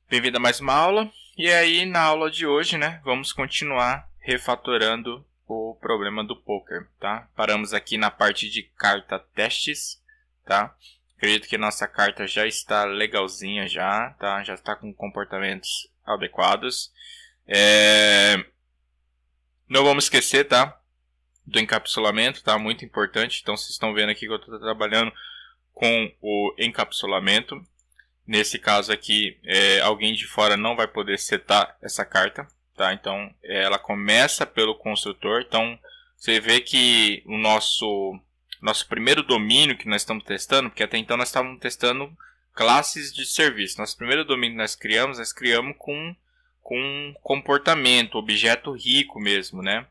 Bem-vindo a mais uma aula. E aí, na aula de hoje, né, vamos continuar refatorando o problema do poker, tá? Paramos aqui na parte de carta testes, tá? Acredito que nossa carta já está legalzinha já, tá? Já está com comportamentos adequados. Não vamos esquecer, tá? Do encapsulamento, tá? Muito importante. Então, vocês estão vendo aqui que eu estou trabalhando com o encapsulamento. Nesse caso aqui, alguém de fora não vai poder setar essa carta, tá? Então, ela começa pelo construtor. Então, você vê que o nosso primeiro domínio que nós estamos testando, porque até então nós estávamos testando classes de serviço. Nosso primeiro domínio que nós criamos com comportamento, objeto rico mesmo, né?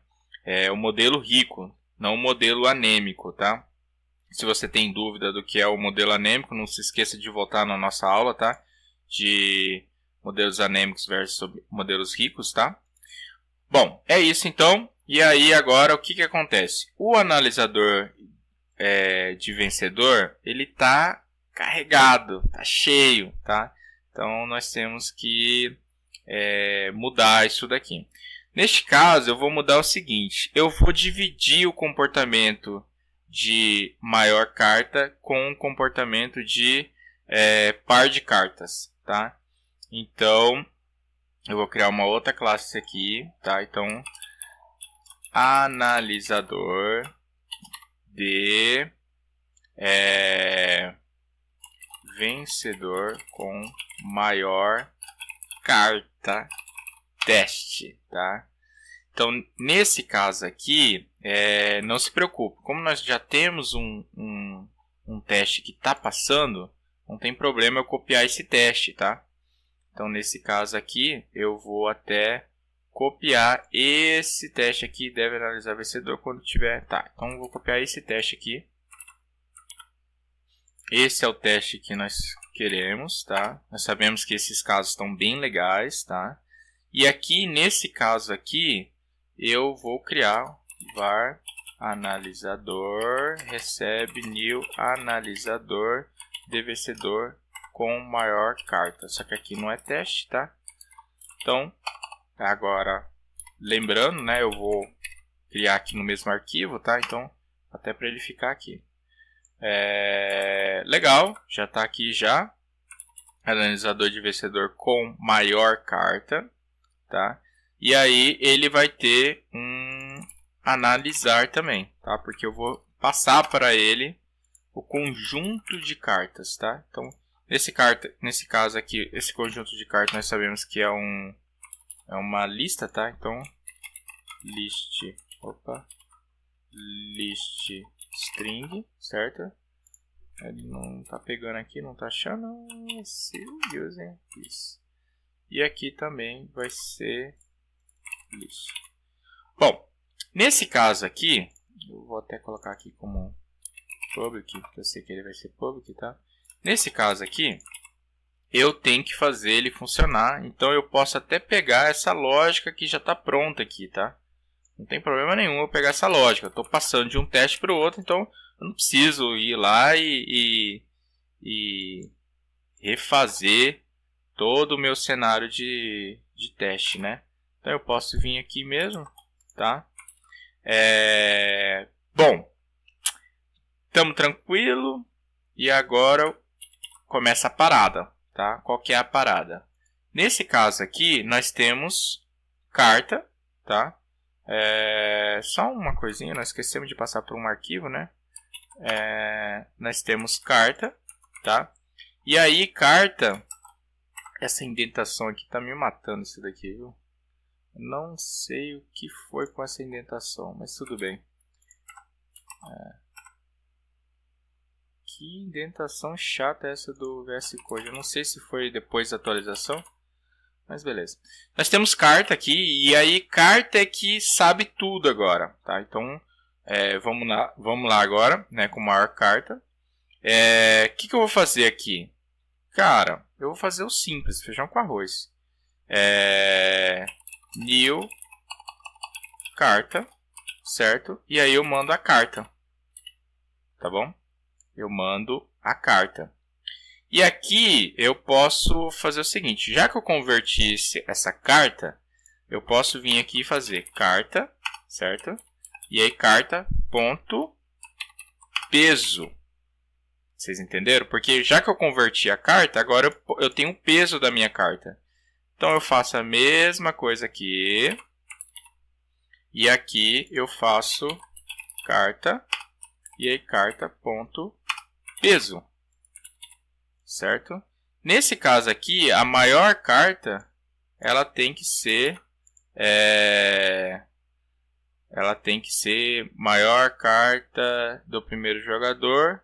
O modelo rico, não o modelo anêmico, tá? Se você tem dúvida do que é o modelo anêmico, não se esqueça de voltar na nossa aula, tá? De modelos anêmicos versus modelos ricos, tá? Bom, é isso então. E aí agora o que acontece? O analisador de vencedor, ele tá carregado, tá cheio, tá? Então nós temos que mudar isso daqui. Neste caso, eu vou mudar o seguinte. Eu vou dividir o comportamento de maior carta com o comportamento de par de cartas, tá? Então, eu vou criar uma outra classe aqui, tá? Então, analisador de vencedor com maior carta teste, tá? Então, nesse caso aqui, não se preocupe. Como nós já temos um teste que está passando, não tem problema eu copiar esse teste, tá? Então, nesse caso aqui, eu vou até copiar esse teste aqui. Deve analisar vencedor quando tiver... Tá, então eu vou copiar esse teste aqui. Esse é o teste que nós queremos, tá? Nós sabemos que esses casos estão bem legais, tá? E aqui, nesse caso aqui, eu vou criar var analisador recebe new analisador de vencedor com maior carta. Só que aqui não é teste, tá? Então, agora, lembrando, né, eu vou criar aqui no mesmo arquivo, tá? Então, até para ele ficar aqui. Legal, já está aqui já. Analisador de vencedor com maior carta, tá? E aí ele vai ter um analisar também, tá? Porque eu vou passar para ele o conjunto de cartas, tá? Então, nesse caso aqui, esse conjunto de cartas nós sabemos que é uma lista, tá? Então, list string, certo? Ele não tá pegando aqui, não tá achando. Using this. E aqui também vai ser list. Bom, nesse caso aqui, eu vou até colocar aqui como public, porque eu sei que ele vai ser public, tá? Nesse caso aqui, eu tenho que fazer ele funcionar, então eu posso até pegar essa lógica que já está pronta aqui, tá? Não tem problema nenhum eu pegar essa lógica. Eu estou passando de um teste para o outro, então eu não preciso ir lá e refazer todo o meu cenário de teste, né? Então eu posso vir aqui mesmo, tá? Bom, estamos tranquilo e agora começa a parada, tá? Qual que é a parada? Nesse caso aqui nós temos carta, tá? Só uma coisinha, nós esquecemos de passar por um arquivo, né? Nós temos carta, tá? E aí carta, essa indentação aqui tá me matando isso daqui, viu? Não sei o que foi com essa indentação, mas tudo bem. Que indentação chata essa do VS Code. Eu não sei se foi depois da atualização, mas beleza. Nós temos carta aqui, e aí carta é que sabe tudo agora, tá? Então, vamos lá agora, né, com maior carta. Que eu vou fazer aqui? Cara, eu vou fazer o simples, feijão com arroz. New carta, certo? E aí eu mando a carta, tá bom? Eu mando a carta. E aqui eu posso fazer o seguinte, já que eu converti essa carta, eu posso vir aqui e fazer carta, certo? E aí carta ponto peso. Vocês entenderam? Porque já que eu converti a carta, agora eu tenho o peso da minha carta. Então eu faço a mesma coisa aqui. E aqui eu faço carta. E aí carta ponto peso. Certo? Nesse caso aqui, a maior carta, ela tem que ser maior carta do primeiro jogador,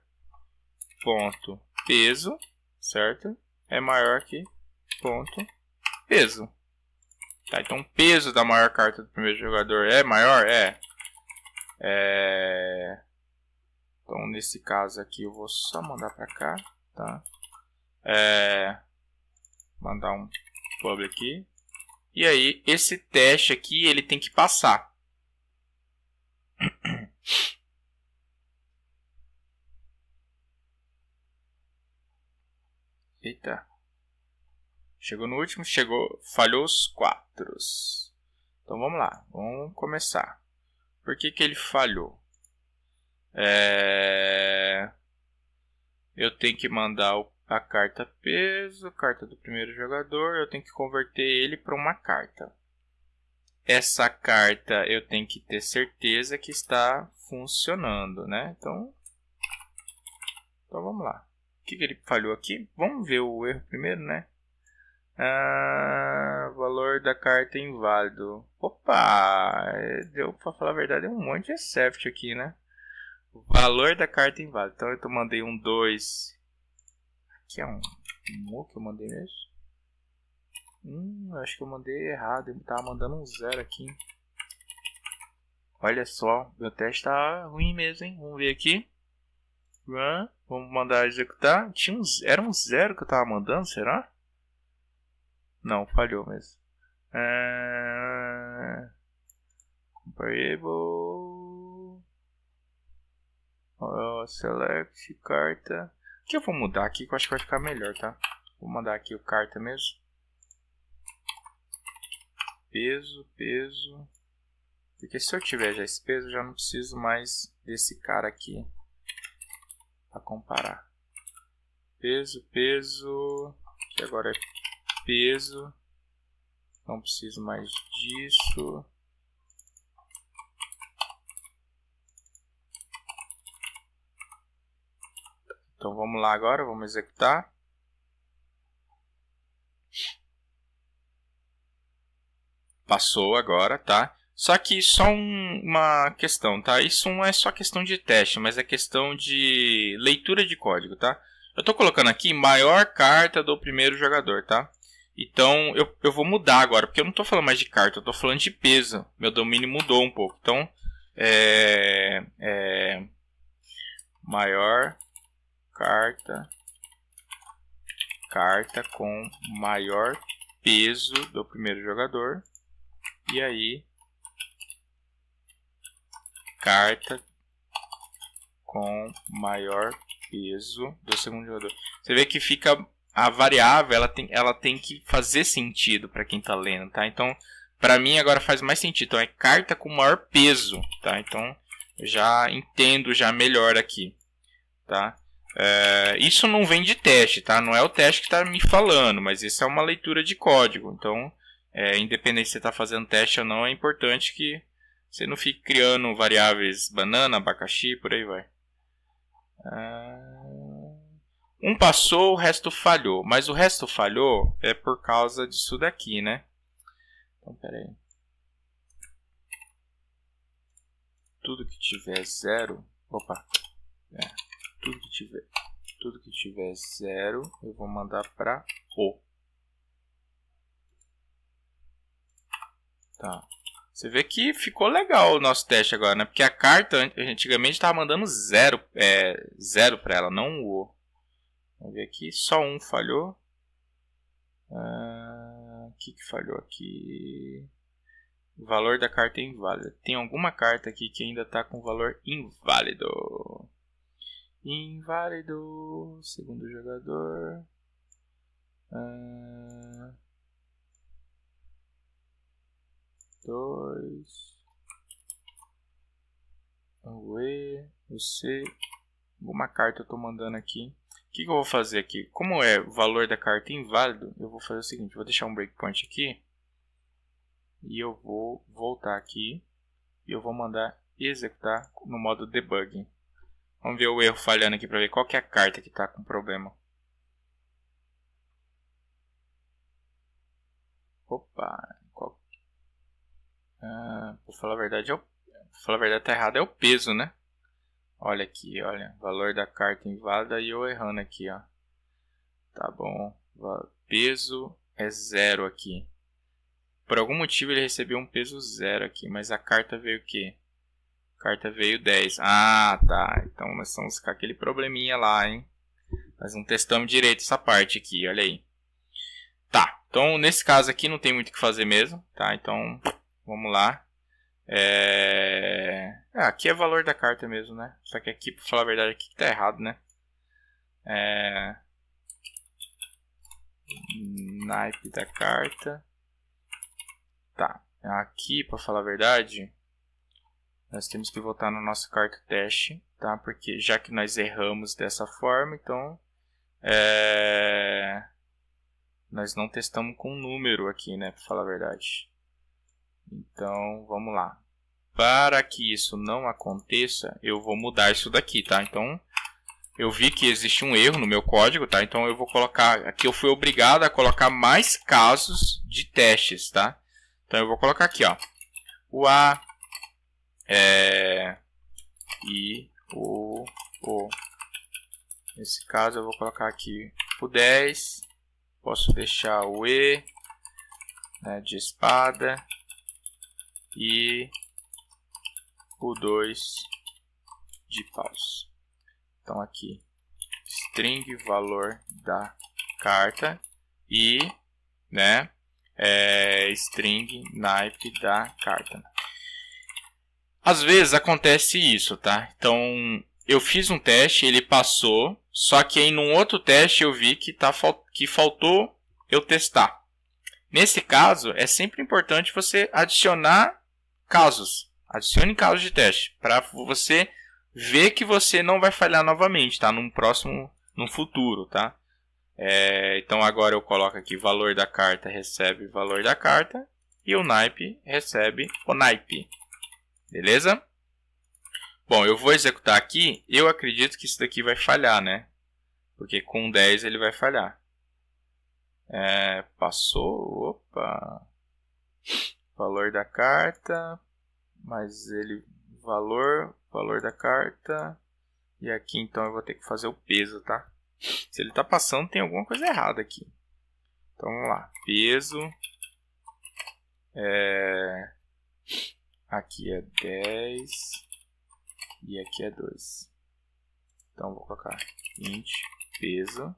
ponto peso, certo? É maior que ponto peso. Tá, então o peso da maior carta do primeiro jogador é maior? Então nesse caso aqui eu vou só mandar para cá, tá? Mandar um public aqui. E aí esse teste aqui ele tem que passar. Eita. Chegou no último, falhou os 4. Então vamos lá, vamos começar. Por que ele falhou? Eu tenho que mandar a carta peso, carta do primeiro jogador, eu tenho que converter ele para uma carta. Essa carta eu tenho que ter certeza que está funcionando, né? Então vamos lá. O que ele falhou aqui? Vamos ver o erro primeiro, né? Valor da carta inválido. Opa! Deu, pra falar a verdade, é um monte de except aqui, né? Valor da carta inválido. Então eu mandei um 2. Aqui é um que eu mandei mesmo. Acho que eu mandei errado. Eu tava mandando um 0 aqui. Olha só, meu teste tá ruim mesmo, hein? Vamos ver aqui. Run. Vamos mandar executar. Era um 0 que eu tava mandando, será? Não, falhou mesmo. Comparable. Select carta. O que eu vou mudar aqui que eu acho que vai ficar melhor, tá? Vou mandar aqui o carta mesmo. Peso. Porque se eu tiver já esse peso, eu já não preciso mais desse cara aqui para comparar. Peso. Que agora é peso. Não preciso mais disso. Então vamos lá agora, vamos executar. Passou agora, tá? Só que só uma questão, tá? Isso não é só questão de teste, mas é questão de leitura de código, tá? Eu tô colocando aqui maior carta do primeiro jogador, tá? Então eu vou mudar agora, porque eu não tô falando mais de carta, eu tô falando de peso. Meu domínio mudou um pouco. Então, maior carta com maior peso do primeiro jogador. E aí, carta com maior peso do segundo jogador. Você vê que fica a variável, ela tem que fazer sentido para quem está lendo, tá? Então, para mim agora faz mais sentido. Então é carta com maior peso, tá? Então eu já entendo já melhor aqui, tá? Isso não vem de teste, tá? Não é o teste que está me falando, mas isso é uma leitura de código. Então, independente se você está fazendo teste ou não, é importante que você não fique criando variáveis banana, abacaxi, por aí vai. Um passou, o resto falhou. Mas o resto falhou é por causa disso daqui, né? Então, pera aí. Tudo que tiver 0... Opa! Tudo que tiver 0, eu vou mandar para O. Tá. Você vê que ficou legal o nosso teste agora, né? Porque a carta antigamente estava mandando 0 para ela, não o O. Vamos ver aqui, só um falhou. O que falhou aqui? O valor da carta é inválido. Tem alguma carta aqui que ainda está com valor inválido. Inválido. Segundo jogador. Dois. O E. O C. Alguma carta eu estou mandando aqui. O que eu vou fazer aqui? Como é o valor da carta inválido, eu vou fazer o seguinte. Vou deixar um breakpoint aqui. E eu vou voltar aqui. E eu vou mandar executar no modo debug. Vamos ver o erro falhando aqui para ver qual que é a carta que está com problema. Opa. Por falar a verdade, tá errado. É o peso, né? Olha aqui, olha. Valor da carta inválida e eu errando aqui, ó. Tá bom. Peso é 0 aqui. Por algum motivo ele recebeu um peso 0 aqui. Mas a carta veio o quê? A carta veio 10. Ah, tá. Então nós estamos com aquele probleminha lá, hein? Nós não testamos direito essa parte aqui, olha aí. Tá. Então nesse caso aqui não tem muito o que fazer mesmo, tá? Então vamos lá. Aqui é valor da carta mesmo, né? Só que aqui, pra falar a verdade, aqui tá errado, né? Naipe da carta. Tá. Aqui, pra falar a verdade, nós temos que voltar na nossa carta teste, tá? Porque já que nós erramos dessa forma, então nós não testamos com número aqui, né? Pra falar a verdade. Então, vamos lá. Para que isso não aconteça, eu vou mudar isso daqui, tá? Então, eu vi que existe um erro no meu código, tá? Então, eu vou colocar... Aqui eu fui obrigado a colocar mais casos de testes, tá? Então, eu vou colocar aqui, ó. O A, I, O. Nesse caso, eu vou colocar aqui o 10. Posso deixar o E, né, de espada. E o 2 de paus. Então aqui string valor da carta e, né, string naipe da carta. Às vezes acontece isso, tá? Então eu fiz um teste, ele passou, só que em um outro teste eu vi que faltou eu testar. Nesse caso é sempre importante você adicionar casos. Adicione casos de teste para você ver que você não vai falhar novamente, tá? Num futuro, tá? Então agora eu coloco aqui valor da carta recebe valor da carta e o naipe recebe o naipe. Beleza? Bom, eu vou executar aqui. Eu acredito que isso daqui vai falhar, né? Porque com 10 ele vai falhar. Passou. Opa. Valor da carta, mas ele valor da carta, e aqui então eu vou ter que fazer o peso, tá? Se ele está passando, tem alguma coisa errada aqui. Então vamos lá, peso, aqui é 10 e aqui é 2. Então vou colocar int peso.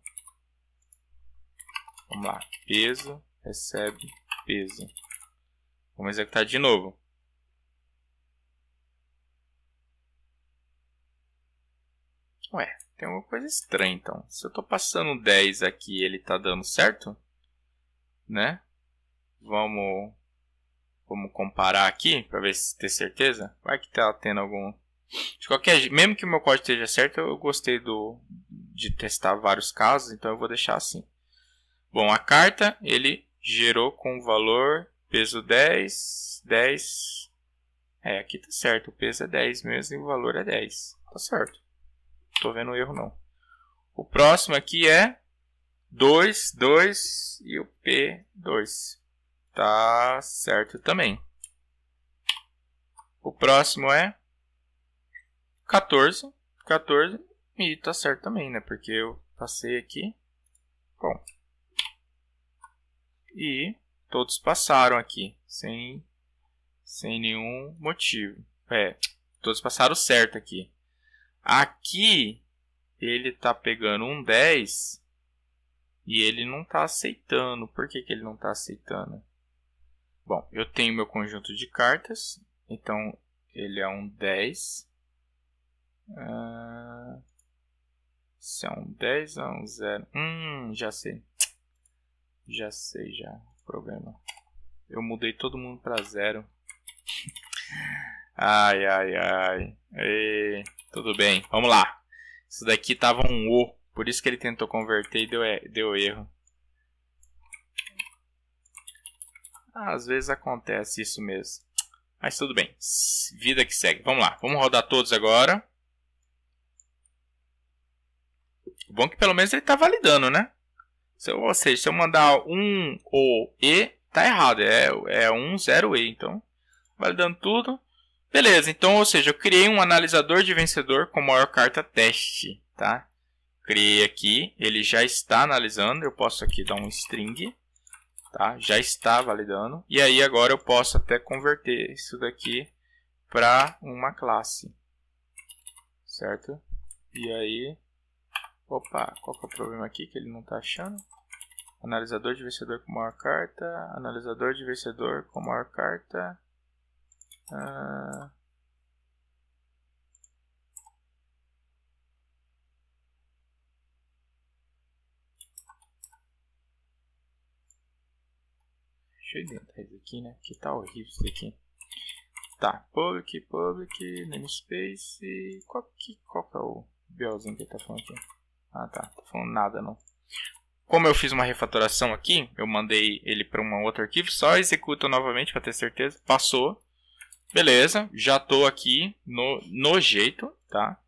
Vamos lá, peso recebe peso. Vamos executar de novo. Ué, tem alguma coisa estranha então. Se eu estou passando 10 aqui e ele está dando certo, né? Vamos comparar aqui para ver se ter certeza. Vai que está tendo algum... De qualquer jeito, mesmo que o meu código esteja certo, eu gostei de testar vários casos, então eu vou deixar assim. Bom, a carta ele gerou com o valor peso 10. Aqui tá certo, o peso é 10 mesmo e o valor é 10. Tá certo. Não tô vendo erro não. O próximo aqui é 2 e o P2. Tá certo também. O próximo é 14 e tá certo também, né? Porque eu passei aqui. Bom. E todos passaram aqui, sem nenhum motivo. Todos passaram certo aqui. Aqui, ele está pegando um 10 e ele não está aceitando. Por que ele não está aceitando? Bom, eu tenho meu conjunto de cartas, então ele é um 10. Se é um 10 ou um 0. Já sei. Já sei já o problema. Eu mudei todo mundo para 0. Ai, ai, ai. Tudo bem, vamos lá. Isso daqui tava um O. Por isso que ele tentou converter e deu erro. Às vezes acontece isso mesmo. Mas tudo bem. Vida que segue. Vamos lá. Vamos rodar todos agora. O bom é que pelo menos ele está validando, né? Ou seja, se eu mandar um ou E, tá errado. É um 0 E. Então, validando tudo. Beleza. Então, ou seja, eu criei um analisador de vencedor com maior carta teste. Tá? Criei aqui. Ele já está analisando. Eu posso aqui dar um string. Tá? Já está validando. E aí agora eu posso até converter isso daqui para uma classe. Certo? E aí... Opa, qual que é o problema aqui que ele não está achando? Analisador de vencedor com maior carta. Analisador de vencedor com maior carta. Deixa eu inventar isso aqui, né? Que tá horrível isso aqui. Tá, public, namespace. Qual que é o BLzinho que ele tá falando aqui? Ah, tá. Tá falando nada, não. Como eu fiz uma refatoração aqui, eu mandei ele para um outro arquivo. Só executa novamente para ter certeza. Passou. Beleza. Já estou aqui no jeito, tá?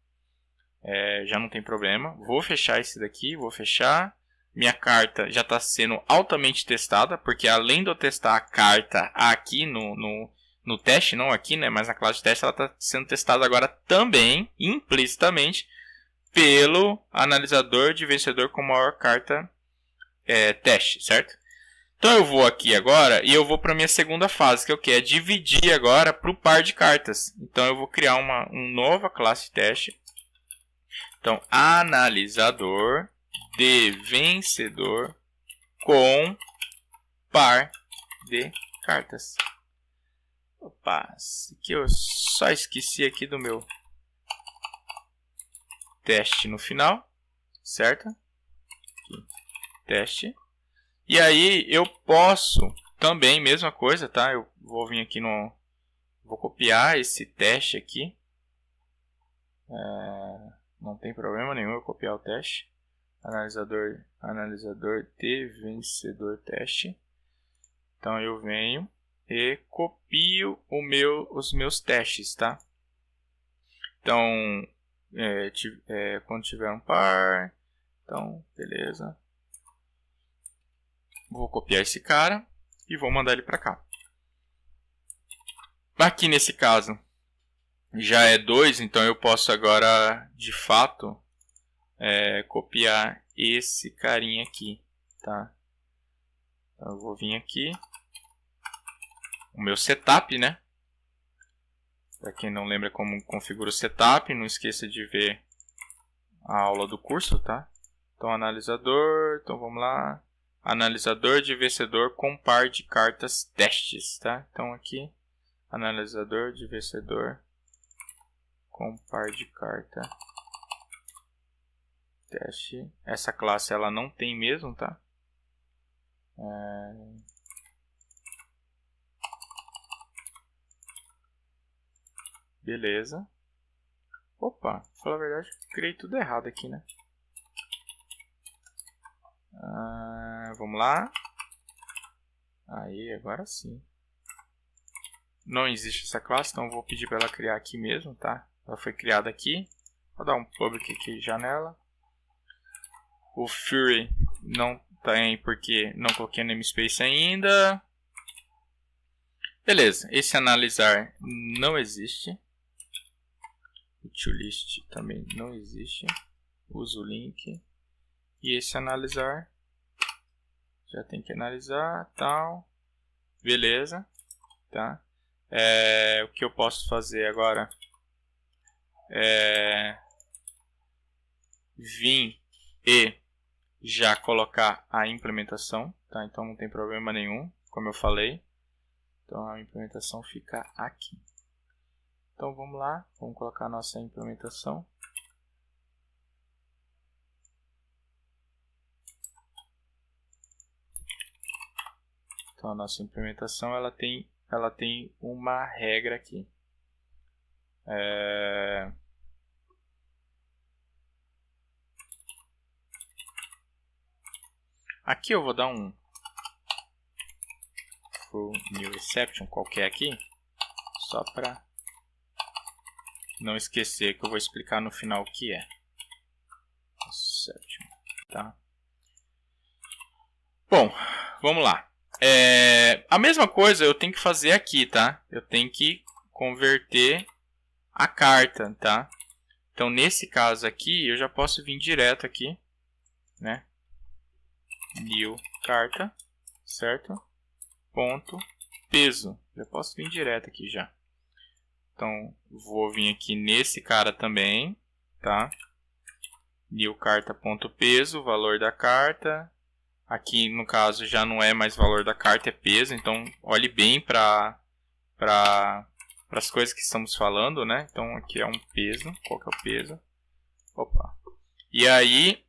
Já não tem problema. Vou fechar esse daqui. Vou fechar. Minha carta já está sendo altamente testada. Porque além de eu testar a carta aqui no teste, não aqui, né? Mas na classe de teste, ela está sendo testada agora também, implicitamente, pelo analisador de vencedor com maior carta teste, certo? Então eu vou aqui agora e eu vou para a minha segunda fase, que é o que? É dividir agora para o par de cartas. Então eu vou criar uma nova classe teste. Então, analisador de vencedor com par de cartas. Opa, aqui eu só esqueci aqui do meu teste no final, certo? Aqui, teste. E aí eu posso também, mesma coisa, tá? Eu vou vir aqui vou copiar esse teste aqui. Não tem problema nenhum eu copiar o teste. Analisador de vencedor teste. Então eu venho e copio os meus testes, tá? Então, quando tiver um par, então, beleza. Vou copiar esse cara e vou mandar ele para cá. Aqui nesse caso já é 2, então eu posso agora de fato copiar esse carinha aqui, tá? Então eu vou vir aqui, o meu setup, né? Para quem não lembra como configura o setup, não esqueça de ver a aula do curso, tá? Então analisador, então vamos lá. Analisador de vencedor com par de cartas testes, tá? Então aqui, analisador de vencedor com par de carta teste. Essa classe ela não tem mesmo, tá? Beleza. Opa, pra falar a verdade, criei tudo errado aqui, né? Vamos lá. Aí, agora sim. Não existe essa classe, então vou pedir para ela criar aqui mesmo, tá? Ela foi criada aqui. Vou dar um public aqui, janela. O Fury não tem porque não coloquei namespace ainda. Beleza, esse analisar não existe. O toList também não existe. Uso o link. E esse analisar já tem que analisar, tal. Beleza, tá? O que eu posso fazer agora é vir e já colocar a implementação, tá? Então não tem problema nenhum, como eu falei. Então a implementação fica aqui. Então vamos lá, vamos colocar a nossa implementação. Então a nossa implementação ela tem uma regra aqui. Aqui eu vou dar um full new exception qualquer aqui, só para não esquecer que eu vou explicar no final o que é exception, tá? Bom, vamos lá. A mesma coisa eu tenho que fazer aqui, tá? Eu tenho que converter a carta, tá? Então nesse caso aqui eu já posso vir direto aqui, né? New carta, certo? Ponto peso. Já posso vir direto aqui já. Então vou vir aqui nesse cara também, tá? New carta ponto peso, valor da carta. Aqui no caso já não é mais valor da carta, é peso. Então olhe bem para as coisas que estamos falando, né? Então aqui é um peso. Qual que é o peso? Opa. E aí,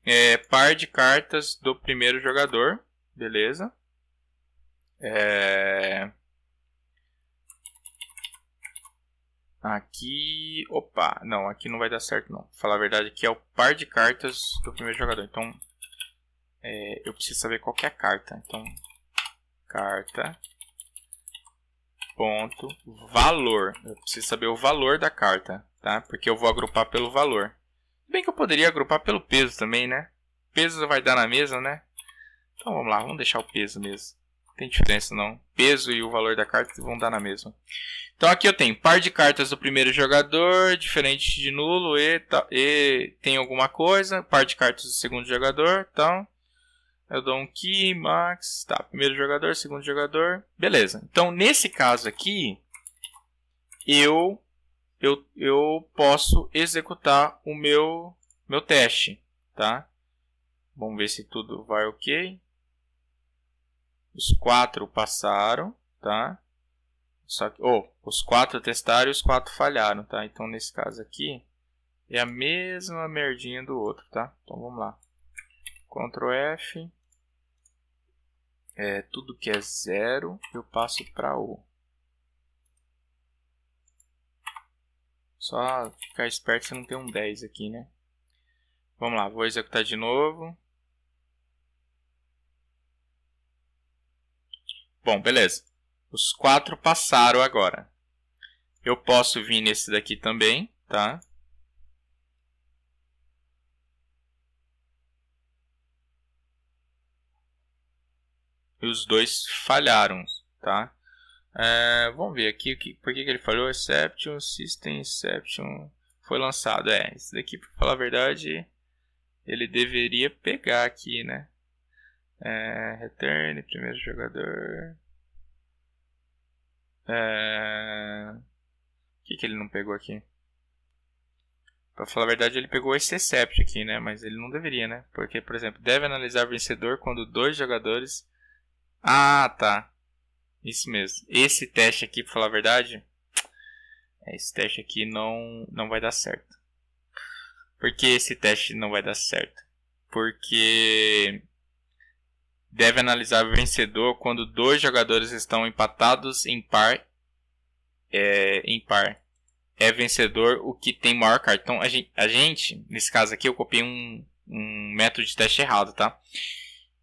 par de cartas do primeiro jogador, beleza? Aqui, opa, não, aqui não vai dar certo não. Pra falar a verdade, aqui é o par de cartas do primeiro jogador. Então, eu preciso saber qual que é a carta. Então, carta, ponto, valor. Eu preciso saber o valor da carta, tá? Porque eu vou agrupar pelo valor. Bem que eu poderia agrupar pelo peso também, né? Peso vai dar na mesma, né? Então vamos lá, vamos deixar o peso mesmo. Não tem diferença não. Peso e o valor da carta vão dar na mesma. Então aqui eu tenho par de cartas do primeiro jogador, diferente de nulo e tem alguma coisa. Par de cartas do segundo jogador, então eu dou um key, max, tá, primeiro jogador, segundo jogador, beleza. Então nesse caso aqui, eu posso executar o meu teste, tá? Vamos ver se tudo vai ok. Os 4 passaram, tá? Só que, os 4 testaram e os 4 falharam, tá? Então nesse caso aqui é a mesma merdinha do outro, tá? Então vamos lá. Ctrl F. Tudo que é 0 eu passo para O. Só ficar esperto se não tem um 10 aqui, né? Vamos lá, vou executar de novo. Bom, beleza. Os 4 passaram agora. Eu posso vir nesse daqui também, tá? E os 2 falharam, tá? Vamos ver aqui por que ele falhou. Exception, System Exception foi lançado. Esse daqui, para falar a verdade, ele deveria pegar aqui, né? Return, primeiro jogador. O que ele não pegou aqui? Para falar a verdade, ele pegou esse except aqui, né? Mas ele não deveria, né? Porque, por exemplo, deve analisar vencedor quando 2 jogadores... Ah, tá. Isso mesmo. Esse teste aqui, para falar a verdade, esse teste aqui não vai dar certo. Por que esse teste não vai dar certo? Porque deve analisar o vencedor quando 2 jogadores estão empatados em par. É vencedor o que tem maior carta. Então a gente, nesse caso aqui, eu copiei um método de teste errado, tá?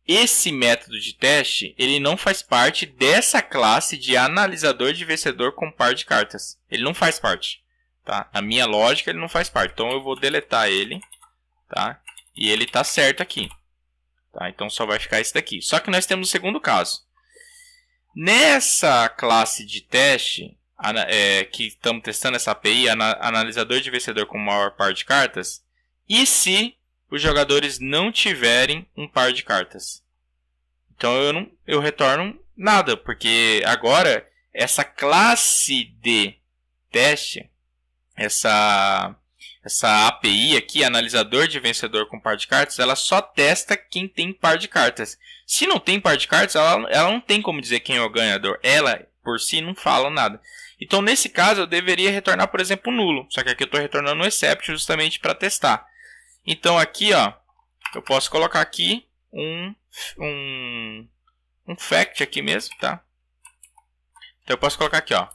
Esse método de teste, ele não faz parte dessa classe de analisador de vencedor com par de cartas. Ele não faz parte, tá? A minha lógica, ele não faz parte. Então eu vou deletar ele, tá? E ele tá certo aqui, tá? Então só vai ficar esse daqui. Só que nós temos o segundo caso. Nessa classe de teste, que estamos testando essa API, analisador de vencedor com maior par de cartas, e se os jogadores não tiverem um par de cartas? Então eu retorno nada, porque agora essa classe de teste, essa API aqui, analisador de vencedor com par de cartas, ela só testa quem tem par de cartas. Se não tem par de cartas, ela não tem como dizer quem é o ganhador. Ela, por si, não fala nada. Então, nesse caso, eu deveria retornar, por exemplo, nulo. Só que aqui eu estou retornando um exception justamente para testar. Então, aqui, ó, eu posso colocar aqui um fact aqui mesmo, tá? Então eu posso colocar aqui, ó,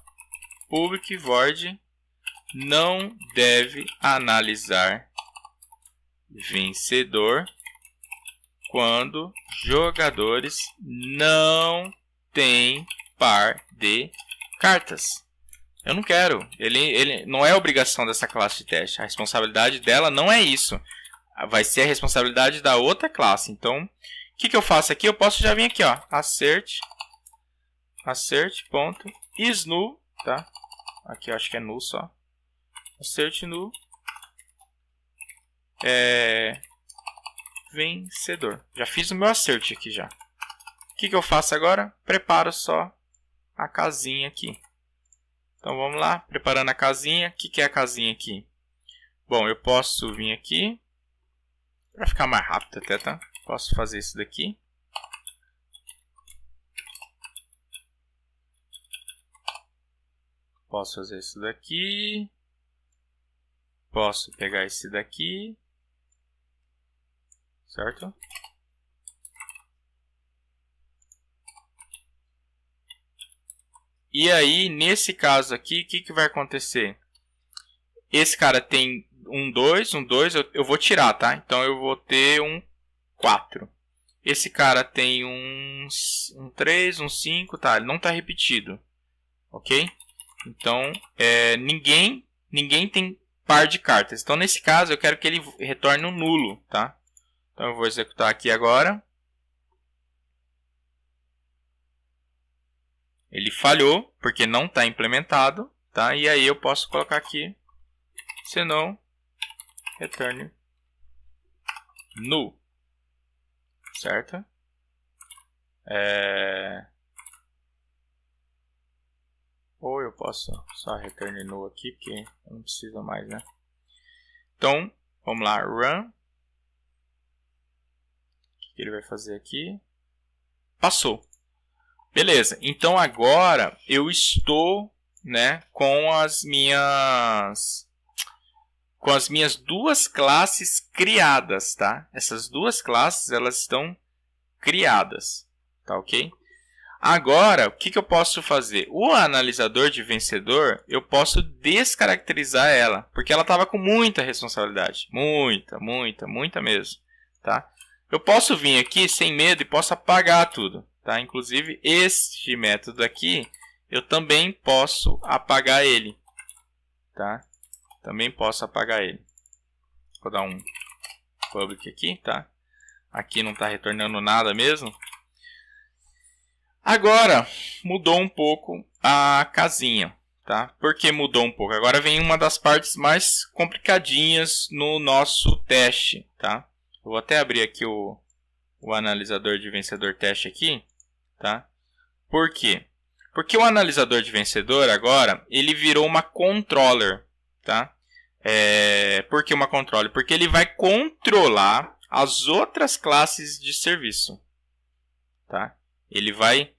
public void não deve analisar vencedor quando jogadores não têm par de cartas. Eu não quero. Ele não é obrigação dessa classe de teste. A responsabilidade dela não é isso. Vai ser a responsabilidade da outra classe. Então, o que eu faço aqui? Eu posso já vir aqui, ó, assert.isNull, tá? Aqui eu acho que é null só. Assert null vencedor. Já fiz o meu assert aqui já. O que eu faço agora? Preparo só a casinha aqui. Então vamos lá, preparando a casinha. O que é a casinha aqui? Bom, eu posso vir aqui para ficar mais rápido até, tá? Posso fazer isso daqui. Posso fazer isso daqui. Posso pegar esse daqui. Certo? E aí, nesse caso aqui, o que vai acontecer? Esse cara tem um 2, eu vou tirar, tá? Então eu vou ter um 4. Esse cara tem um 3, um 5, tá? Ele não está repetido. Ok? Então, ninguém tem par de cartas. Então, nesse caso, eu quero que ele retorne um nulo, tá? Então, eu vou executar aqui agora. Ele falhou, porque não está implementado, tá? E aí eu posso colocar aqui, senão, return null, certo? Ou eu posso só return null aqui, porque não precisa mais, né? Então, vamos lá, run. O que ele vai fazer aqui? Passou. Beleza, então agora eu estou, né, com as minhas duas classes criadas, tá? Essas duas classes, elas estão criadas, tá ok? Agora, o que eu posso fazer? O analisador de vencedor, eu posso descaracterizar ela, porque ela estava com muita responsabilidade, muita mesmo, tá? Eu posso vir aqui sem medo e posso apagar tudo. Tá? Inclusive, este método aqui, eu também posso apagar ele. Tá? Também posso apagar ele. Vou dar um public aqui. Tá? Aqui não está retornando nada mesmo. Agora, mudou um pouco a casinha. Tá? Por que mudou um pouco? Agora vem uma das partes mais complicadinhas no nosso teste. Tá? Eu vou até abrir aqui o analisador de vencedor teste aqui. Tá? Por quê? Porque o analisador de vencedor agora, ele virou uma controller, tá? Por que uma controller? Porque ele vai controlar as outras classes de serviço, tá? Ele vai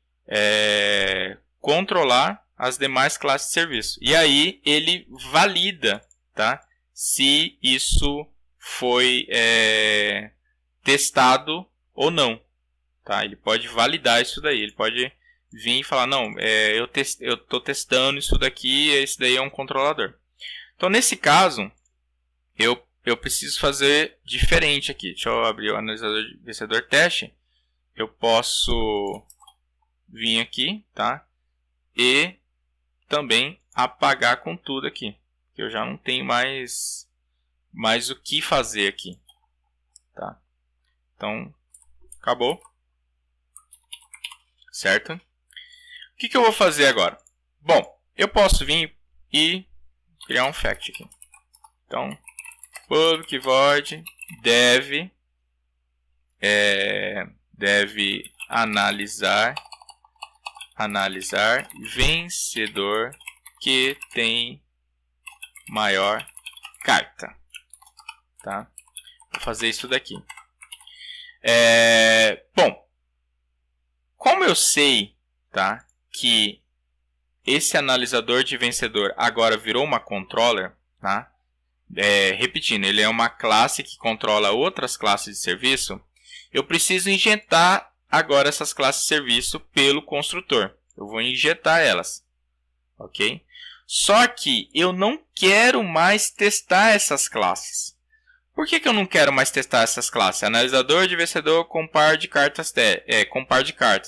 controlar as demais classes de serviço. E aí ele valida, tá? Se isso foi testado ou não. Tá? Ele pode validar isso daí. Ele pode vir e falar, não, eu estou testando isso daqui, esse daí é um controlador. Então, nesse caso, eu preciso fazer diferente aqui. Deixa eu abrir o analisador de vencedor teste. Eu posso vir aqui, tá? E também apagar com tudo aqui. Que eu já não tenho mais o que fazer aqui. Tá? Então, acabou. Certo? O que eu vou fazer agora? Bom, eu posso vir e criar um fact aqui. Então, public void deve analisar vencedor que tem maior carta. Tá? Vou fazer isso daqui. Bom, como eu sei, tá, que esse analisador de vencedor agora virou uma controller, tá? Repetindo, ele é uma classe que controla outras classes de serviço. Eu preciso injetar agora essas classes serviço pelo construtor. Eu vou injetar elas, ok? Só que eu não quero mais testar essas classes. Por que eu não quero mais testar essas classes? Analisador de vencedor com par de cartas,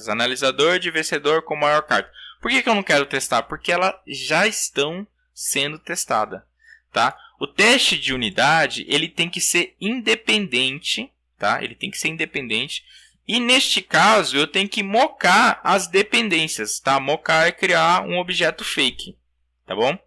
analisador de vencedor com maior carta. Por que eu não quero testar? Porque elas já estão sendo testadas, tá? O teste de unidade, ele tem que ser independente, tá? Ele tem que ser independente. E neste caso, eu tenho que mocar as dependências, tá? Mocar é criar um objeto fake, tá bom?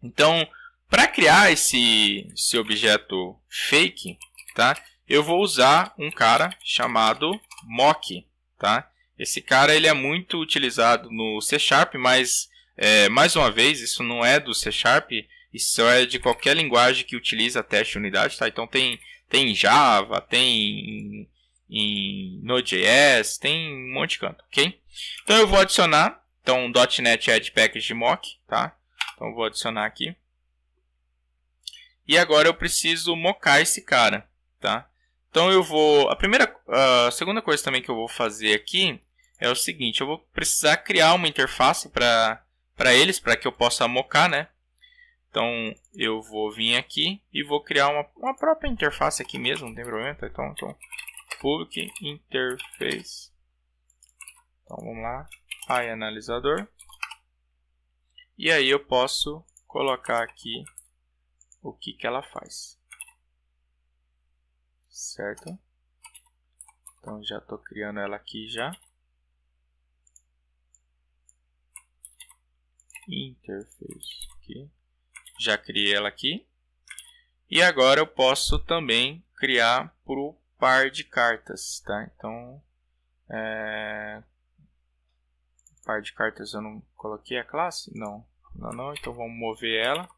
Então, para criar esse objeto fake, tá? Eu vou usar um cara chamado mock, tá? Esse cara ele é muito utilizado no C#, mas mais uma vez, isso não é do C#, isso é de qualquer linguagem que utiliza teste de unidade, tá? Então tem em Java, tem em Node.js, tem um monte de canto, ok? Então eu vou adicionar, então .NET Add Package Mock, tá? Então eu vou adicionar aqui. E agora eu preciso mocar esse cara, tá? Então eu vou, a segunda coisa também que eu vou fazer aqui é o seguinte, eu vou precisar criar uma interface para eles, para que eu possa mocar, né? Então eu vou vir aqui e vou criar uma própria interface aqui mesmo, não tem problema, tá? Então public interface. Então vamos lá, analisador. E aí eu posso colocar aqui o que ela faz, certo? Então já estou criando ela aqui já. Interface aqui. Já criei ela aqui. E agora eu posso também criar para o par de cartas, tá? Então, par de cartas eu não coloquei a classe? Não. Então vamos mover ela.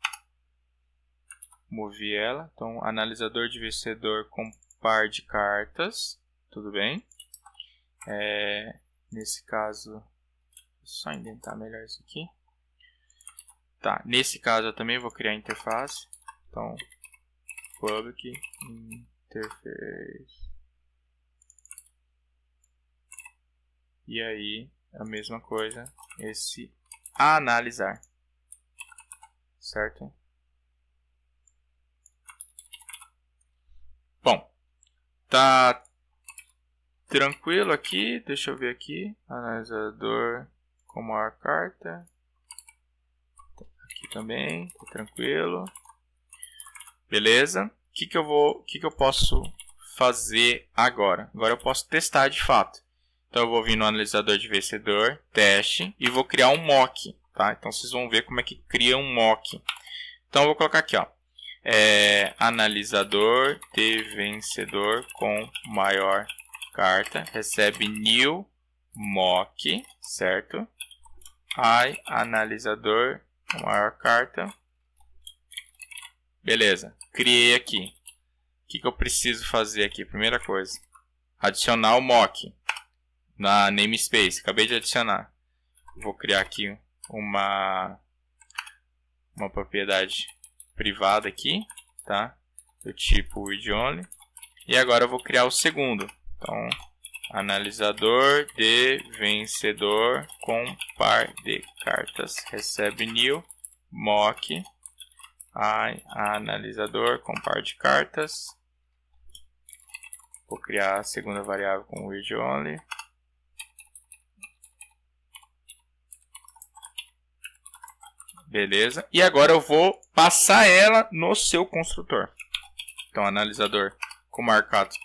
Então, analisador de vencedor com par de cartas. Tudo bem. Nesse caso, só indentar melhor isso aqui. Tá, nesse caso eu também vou criar a interface. Então, public interface. E aí, a mesma coisa, esse analisar. Certo? Bom, tá tranquilo aqui. Deixa eu ver aqui. Analisador com maior carta. Aqui também, tá tranquilo. Beleza? O que eu posso fazer agora? Agora eu posso testar de fato. Então eu vou vir no analisador de vencedor, teste, e vou criar um mock, tá? Então vocês vão ver como é que cria um mock. Então eu vou colocar aqui, ó, analisador de vencedor com maior carta, recebe new mock, certo? Analisador com maior carta. Beleza, criei aqui. O que eu preciso fazer aqui? Primeira coisa, adicionar o mock na namespace. Acabei de adicionar. Vou criar aqui uma propriedade privada aqui, tá? Do tipo read-only. E agora eu vou criar o segundo. Então, analisador de vencedor com par de cartas, recebe new mock analisador com par de cartas. Vou criar a segunda variável com read-only. Beleza. E agora eu vou passar ela no seu construtor. Então, analisador com marcado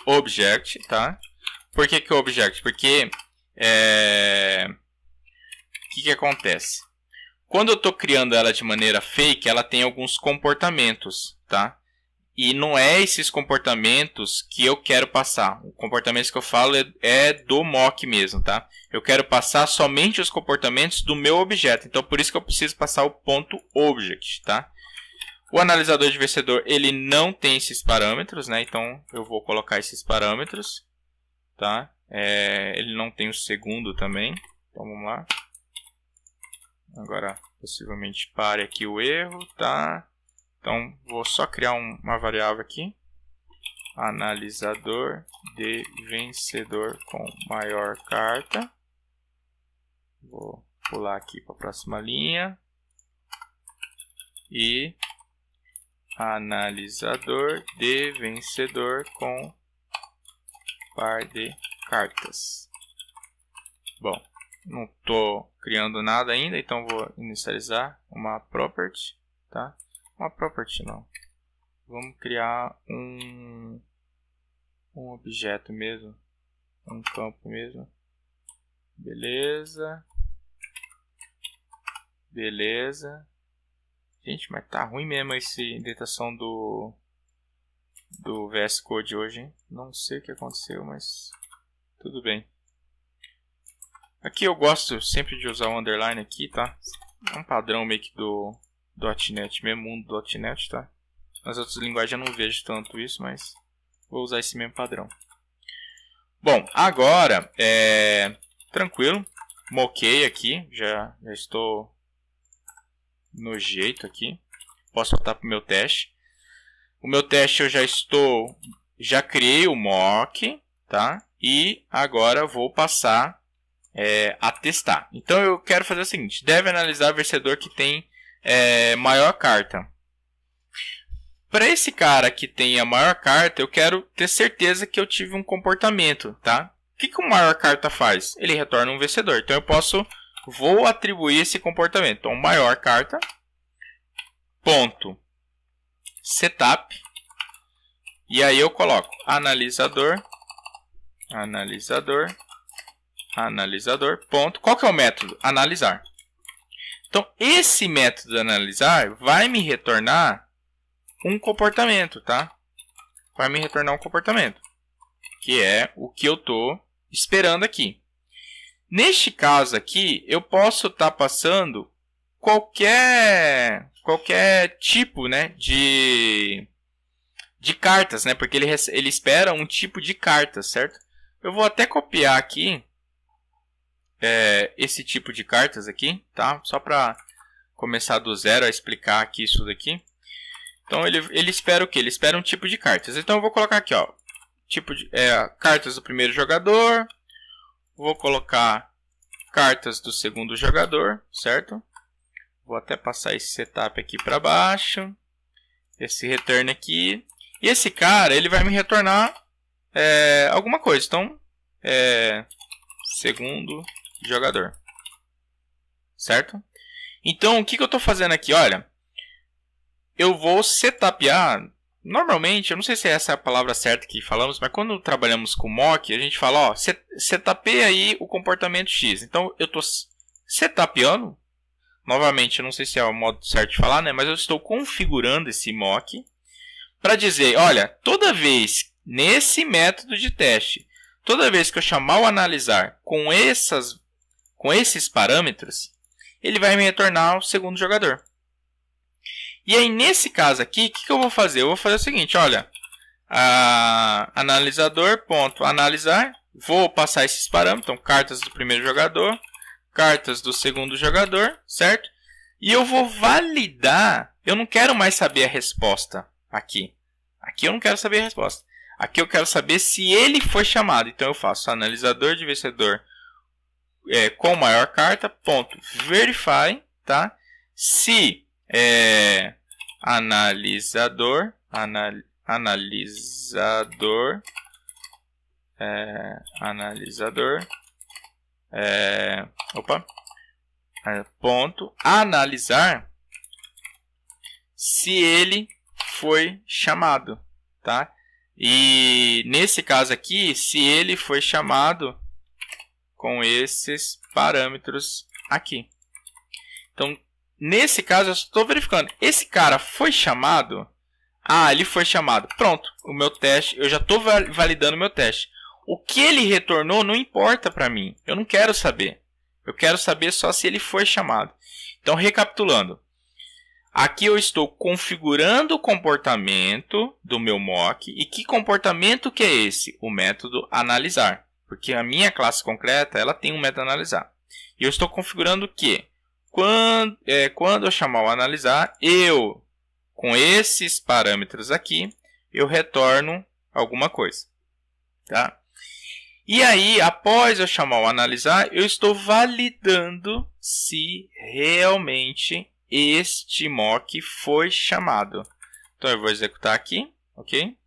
.object, tá? Por que object? Porque o que acontece? Quando eu estou criando ela de maneira fake, ela tem alguns comportamentos, tá? E não é esses comportamentos que eu quero passar. Os comportamentos que eu falo é do mock mesmo, tá? Eu quero passar somente os comportamentos do meu objeto. Então, por isso que eu preciso passar o .object, tá? O analisador de vencedor, ele não tem esses parâmetros, né? Então, eu vou colocar esses parâmetros, tá? Ele não tem o segundo também. Então, vamos lá. Agora, possivelmente, pare aqui o erro, tá? Então, vou só criar uma variável aqui. analisador de vencedor com maior carta. Vou pular aqui para a próxima linha. E analisador de vencedor com par de cartas. Bom, não estou criando nada ainda, então vou inicializar uma property, tá? Uma property não. Vamos criar um objeto mesmo, um campo mesmo. Beleza. Beleza. Gente, mas tá ruim mesmo essa indentação do VS Code hoje, hein? Não sei o que aconteceu, mas tudo bem. Aqui eu gosto sempre de usar o underline aqui, tá? É um padrão meio que do .NET, mesmo mundo do .NET, tá? Nas outras linguagens eu não vejo tanto isso, mas vou usar esse mesmo padrão. Bom, agora, tranquilo. Moquei aqui, já estou no jeito aqui. Posso voltar para o meu teste. O meu teste eu já criei o mock, tá? E agora vou passar a testar. Então eu quero fazer o seguinte: deve analisar o vencedor que tem maior carta. Para esse cara que tem a maior carta, eu quero ter certeza que eu tive um comportamento, tá? O que o maior carta faz? Ele retorna um vencedor. Então eu vou atribuir esse comportamento. Então maior carta ponto setup, e aí eu coloco analisador ponto. Qual que é o método? Analisar. Então esse método analisar vai me retornar um comportamento, tá? Vai me retornar um comportamento, que é o que eu estou esperando aqui. Neste caso aqui, eu posso estar passando qualquer tipo, né, de cartas, né? Porque ele espera um tipo de carta, certo? Eu vou até copiar aqui esse tipo de cartas aqui, tá? Só para começar do zero a explicar aqui isso daqui. Então ele espera o quê? Ele espera um tipo de cartas. Então eu vou colocar aqui, ó, tipo de cartas do primeiro jogador. Vou colocar cartas do segundo jogador, certo? Vou até passar esse setup aqui para baixo. Esse return aqui. E esse cara, ele vai me retornar alguma coisa. Então, segundo jogador. Certo? Então, o que eu estou fazendo aqui? Olha, eu vou setupear. Normalmente, eu não sei se essa é a palavra certa que falamos, mas quando trabalhamos com mock, a gente fala, ó, setupeia aí o comportamento X. Então, eu estou setupeando. Novamente, eu não sei se é o modo certo de falar, né? Mas eu estou configurando esse mock para dizer, olha, toda vez nesse método de teste, toda vez que eu chamar o analisar com esses parâmetros, ele vai me retornar o segundo jogador. E aí, nesse caso aqui, o que eu vou fazer? Eu vou fazer o seguinte, olha, analisador.analisar, vou passar esses parâmetros, então, cartas do primeiro jogador, cartas do segundo jogador, certo? E eu vou validar, eu não quero mais saber a resposta aqui. Aqui eu não quero saber a resposta. Aqui eu quero saber se ele foi chamado. Então eu faço analisador de vencedor com maior carta, ponto verify, tá? Se analisador ponto analisar se ele foi chamado, tá? E nesse caso aqui, se ele foi chamado com esses parâmetros aqui. Então, nesse caso, eu estou verificando. Esse cara foi chamado? Ah, ele foi chamado. Pronto, o meu teste, eu já estou validando o meu teste. O que ele retornou não importa para mim. Eu não quero saber. Eu quero saber só se ele foi chamado. Então, recapitulando. Aqui eu estou configurando o comportamento do meu mock. E que comportamento que é esse? O método analisar. Porque a minha classe concreta, ela tem um método analisar. E eu estou configurando que quando eu chamar o analisar, com esses parâmetros aqui, eu retorno alguma coisa, tá? E aí, após eu chamar o analisar, eu estou validando se realmente este mock foi chamado. Então eu vou executar aqui, ok?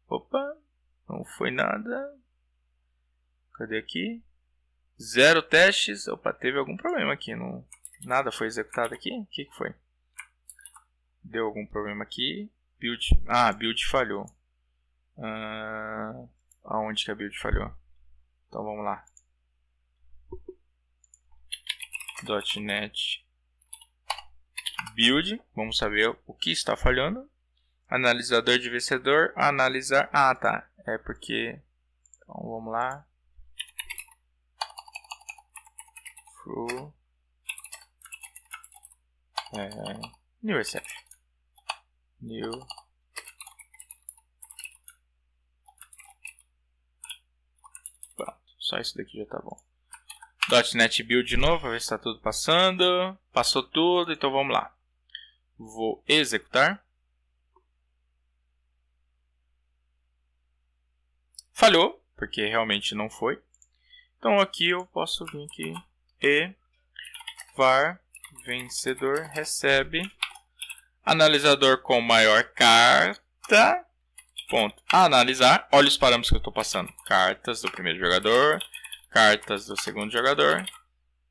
Opa, não foi nada. Cadê aqui? 0 testes. Opa, teve algum problema aqui. Não, nada foi executado aqui. O que foi? Deu algum problema aqui. Build. Ah, build falhou. Aonde que a build falhou? Então vamos lá. .NET build. Vamos saber o que está falhando. Analisador de vencedor. Analisar. Ah, tá. É porque... Então vamos lá. New SF. New. Pronto. Só isso daqui já tá bom. .NET Build de novo, para ver se está tudo passando. Passou tudo, então vamos lá. Vou executar. Falhou, porque realmente não foi. Então aqui eu posso vir aqui e var vencedor recebe analisador com maior carta. Ponto. Analisar. Olha os parâmetros que eu estou passando. Cartas do primeiro jogador. Cartas do segundo jogador.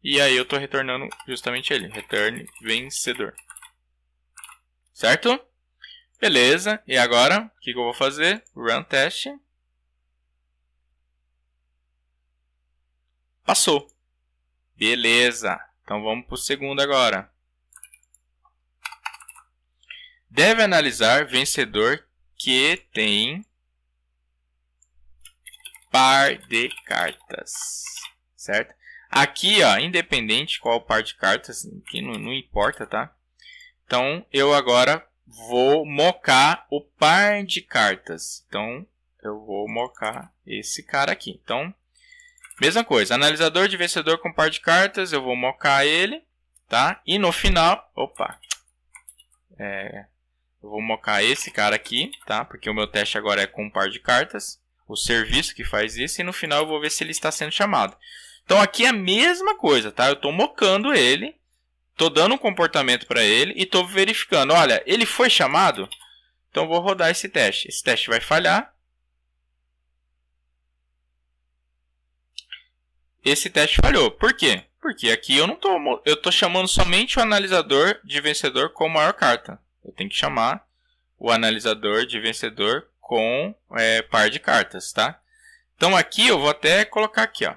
E aí eu estou retornando justamente ele. Return vencedor. Certo? Beleza. E agora, o que eu vou fazer? Run test. Passou. Beleza. Então vamos para o segundo agora. Deve analisar vencedor que tem par de cartas, certo? Aqui, ó, independente qual par de cartas, que não importa, tá? Então, eu agora vou mocar o par de cartas. Então, eu vou mocar esse cara aqui. Então, mesma coisa, analisador de vencedor com par de cartas, eu vou mocar ele, tá? E no final, opa, eu vou mocar esse cara aqui, tá? Porque o meu teste agora é com um par de cartas. O serviço que faz isso. E no final eu vou ver se ele está sendo chamado. Então aqui é a mesma coisa, tá? Eu estou mocando ele. Estou dando um comportamento para ele. E estou verificando. Olha, ele foi chamado? Então eu vou rodar esse teste. Esse teste vai falhar. Esse teste falhou. Por quê? Porque aqui eu estou chamando somente o analisador de vencedor com maior carta. Eu tenho que chamar o analisador de vencedor com par de cartas, tá? Então aqui eu vou até colocar aqui, ó.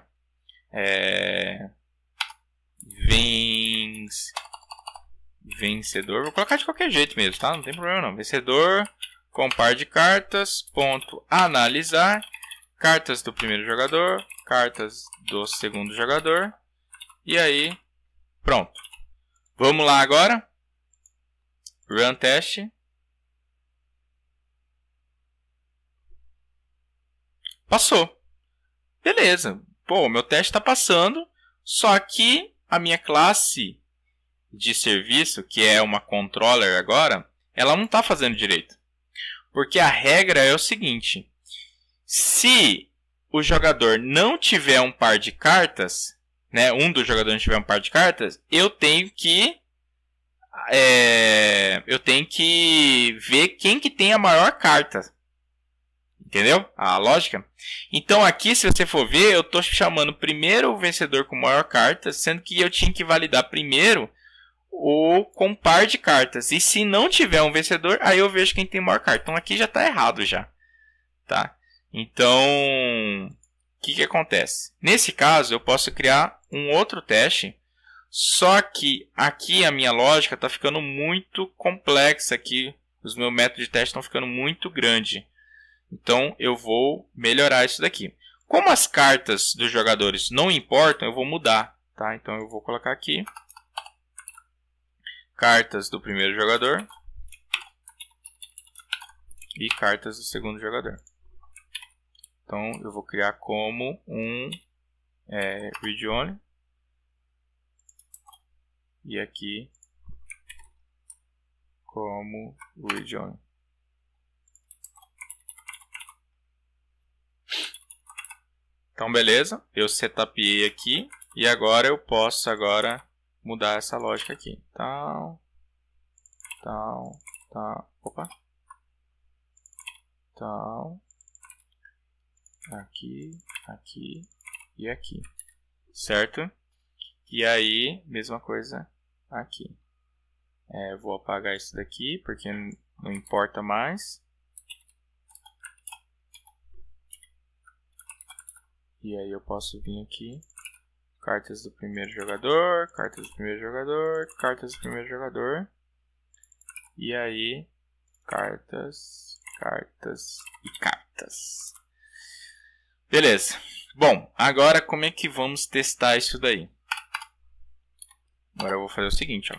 Vencedor, vou colocar de qualquer jeito mesmo, tá? Não tem problema não. Vencedor com par de cartas, ponto analisar, cartas do primeiro jogador, cartas do segundo jogador. E aí, pronto. Vamos lá agora. Run teste. Passou. Beleza. Pô, meu teste está passando. Só que a minha classe de serviço, que é uma controller agora, ela não está fazendo direito. Porque a regra é o seguinte. Se o jogador não tiver um par de cartas, né, um dos jogadores não tiver um par de cartas, eu tenho que ver quem que tem a maior carta. Entendeu? A lógica? Então aqui, se você for ver, eu estou chamando primeiro o vencedor com maior carta, sendo que eu tinha que validar primeiro o com par de cartas. E se não tiver um vencedor, aí eu vejo quem tem maior carta. Então aqui já está errado já. Tá? Então, o que acontece? Nesse caso, eu posso criar um outro teste. Só que aqui a minha lógica está ficando muito complexa. Aqui, os meus métodos de teste estão ficando muito grandes. Então, eu vou melhorar isso daqui. Como as cartas dos jogadores não importam, eu vou mudar. Tá? Então, eu vou colocar aqui. Cartas do primeiro jogador. E cartas do segundo jogador. Então, eu vou criar como um read only. E aqui como region. Então, beleza. Eu setupei aqui. E agora eu posso mudar essa lógica aqui. Tal. Opa. Tal. Aqui e aqui. Certo? E aí, mesma coisa aqui. Vou apagar isso daqui, porque não importa mais. E aí eu posso vir aqui. Cartas do primeiro jogador, cartas do primeiro jogador, cartas do primeiro jogador. E aí, cartas e cartas. Beleza. Bom, agora como é que vamos testar isso daí? Agora eu vou fazer o seguinte, ó.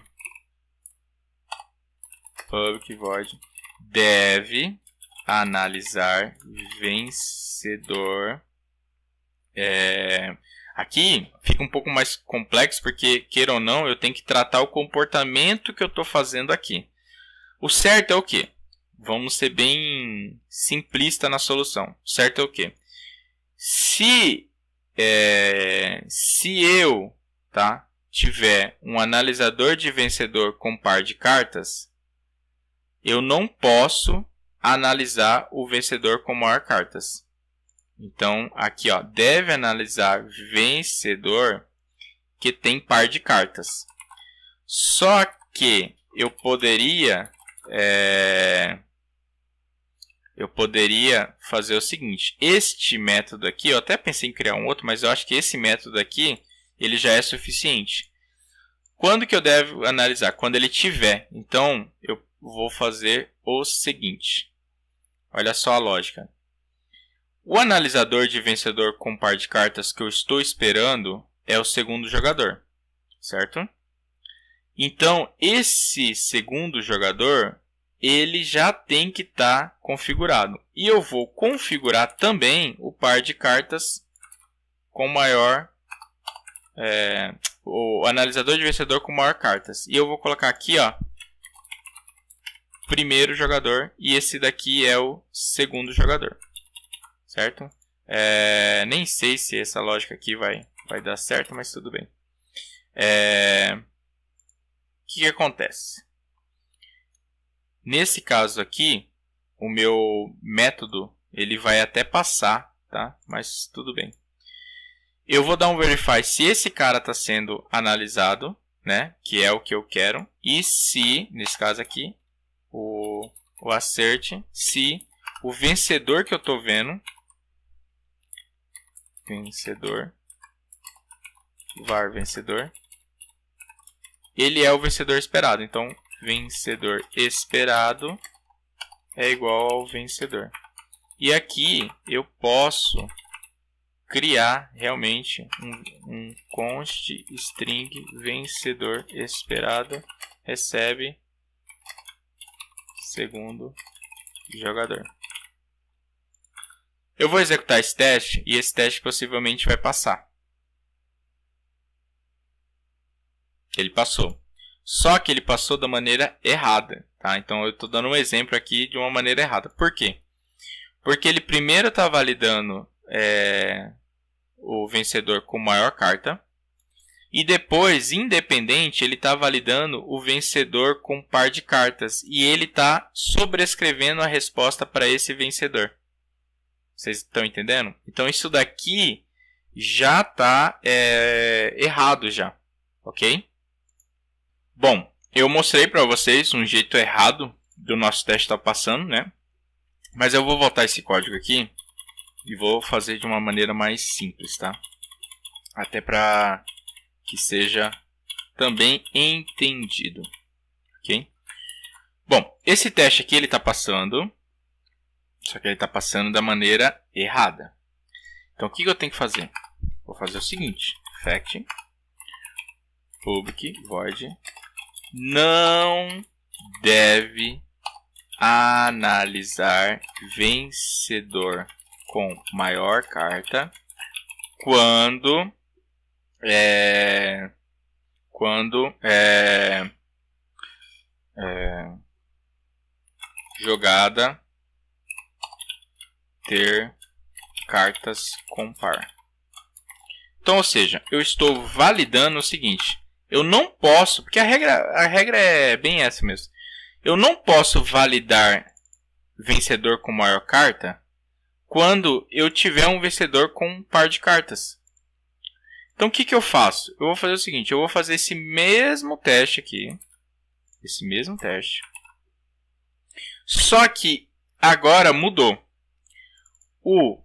Public void deve analisar vencedor. Aqui fica um pouco mais complexo porque, queira ou não, eu tenho que tratar o comportamento que eu estou fazendo aqui. O certo é o quê? Vamos ser bem simplista na solução. O certo é o quê? Se eu tiver um analisador de vencedor com par de cartas, eu não posso analisar o vencedor com maior cartas. Então, aqui, ó, deve analisar vencedor que tem par de cartas. Só que eu poderia fazer o seguinte. Este método aqui, eu até pensei em criar um outro, mas eu acho que esse método aqui, ele já é suficiente. Quando que eu devo analisar? Quando ele tiver. Então, eu vou fazer o seguinte. Olha só a lógica. O analisador de vencedor com par de cartas que eu estou esperando é o segundo jogador, certo? Então, esse segundo jogador, ele já tem que estar configurado. E eu vou configurar também o par de cartas com maior... o analisador de vencedor com maior cartas. E eu vou colocar aqui, ó, primeiro jogador, e esse daqui é o segundo jogador. Certo? Nem sei se essa lógica aqui vai dar certo, mas tudo bem. O que acontece? Nesse caso aqui, o meu método ele vai até passar, tá? Mas tudo bem. Eu vou dar um verify se esse cara está sendo analisado, né? Que é o que eu quero. E se, nesse caso aqui, o assert, se o vencedor que eu estou vendo, vencedor, var vencedor, ele é o vencedor esperado. Então, vencedor esperado é igual ao vencedor. E aqui eu posso criar realmente um const string vencedor esperado recebe segundo jogador. Eu vou executar esse teste e esse teste possivelmente vai passar. Ele passou. Só que ele passou da maneira errada. Tá? Então eu estou dando um exemplo aqui de uma maneira errada. Por quê? Porque ele primeiro está validando o vencedor com maior carta. E depois, independente, ele está validando o vencedor com par de cartas. E ele está sobrescrevendo a resposta para esse vencedor. Vocês estão entendendo? Então isso daqui já está errado já, ok? Bom, eu mostrei para vocês um jeito errado do nosso teste estar passando, né? Mas eu vou voltar esse código aqui e vou fazer de uma maneira mais simples, tá? Até para que seja também entendido, ok? Bom, esse teste aqui ele está passando. Só que ele está passando da maneira errada. Então, o que eu tenho que fazer? Vou fazer o seguinte. Fact. Public void. Não deve analisar vencedor com maior carta quando jogada ter cartas com par. Então, ou seja, eu estou validando o seguinte. Eu não posso, porque a regra é bem essa mesmo. Eu não posso validar vencedor com maior carta quando eu tiver um vencedor com um par de cartas. Então, o que eu faço? Eu vou fazer o seguinte. Eu vou fazer esse mesmo teste aqui. Esse mesmo teste. Só que agora mudou. O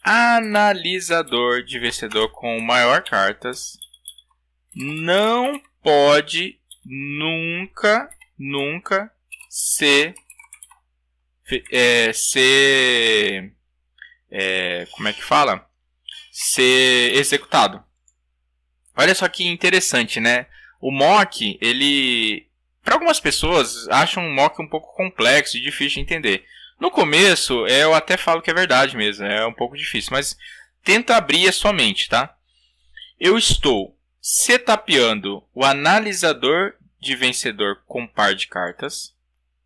analisador de vencedor com maior cartas não pode nunca ser como é que fala? Ser executado. Olha só que interessante, né? O mock, ele, para algumas pessoas, acham um mock um pouco complexo e difícil de entender. No começo, eu até falo que é verdade mesmo, é um pouco difícil, mas tenta abrir a sua mente, tá? Eu estou setapeando o analisador de vencedor com par de cartas.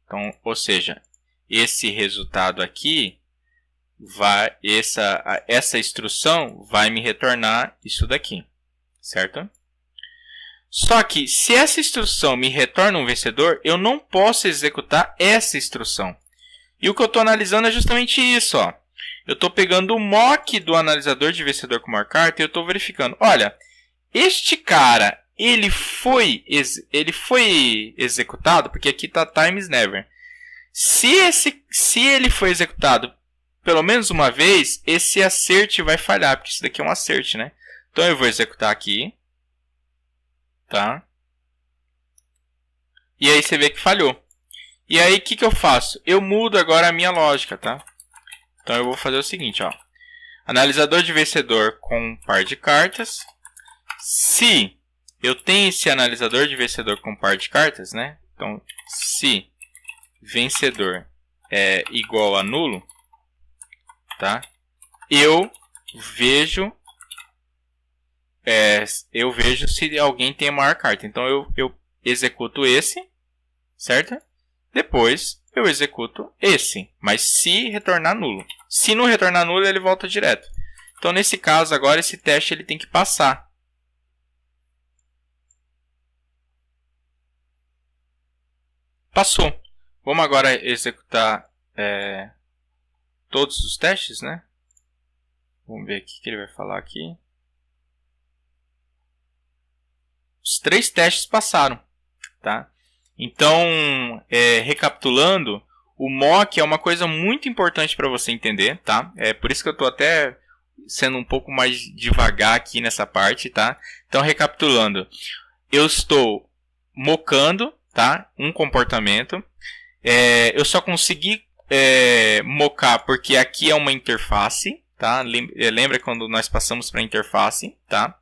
Então, ou seja, esse resultado aqui, essa instrução vai me retornar isso daqui, certo? Só que, se essa instrução me retorna um vencedor, eu não posso executar essa instrução. E o que eu estou analisando é justamente isso, ó. Eu estou pegando o mock do analisador de vencedor com maior carta e eu estou verificando. Olha, este cara, ele foi executado, porque aqui está times never. Se ele foi executado pelo menos uma vez, esse acerte vai falhar, porque isso daqui é um acerte, né? Então eu vou executar aqui. Tá? E aí você vê que falhou. E aí o que eu faço? Eu mudo agora a minha lógica, tá? Então eu vou fazer o seguinte, ó. Analisador de vencedor com um par de cartas. Se eu tenho esse analisador de vencedor com um par de cartas, né? Então, se vencedor é igual a nulo, tá? Eu vejo se alguém tem a maior carta. Então eu executo esse, certo? Depois eu executo esse, mas se retornar nulo. Se não retornar nulo, ele volta direto. Então nesse caso agora esse teste ele tem que passar. Passou. Vamos agora executar todos os testes, né? Vamos ver o que ele vai falar aqui. Os 3 testes passaram, tá? Então, recapitulando, o mock é uma coisa muito importante para você entender, tá? É por isso que eu estou até sendo um pouco mais devagar aqui nessa parte, tá? Então, recapitulando, eu estou mockando, tá? Um comportamento. Eu só consegui mockar porque aqui é uma interface, tá? Lembra quando nós passamos para a interface, tá?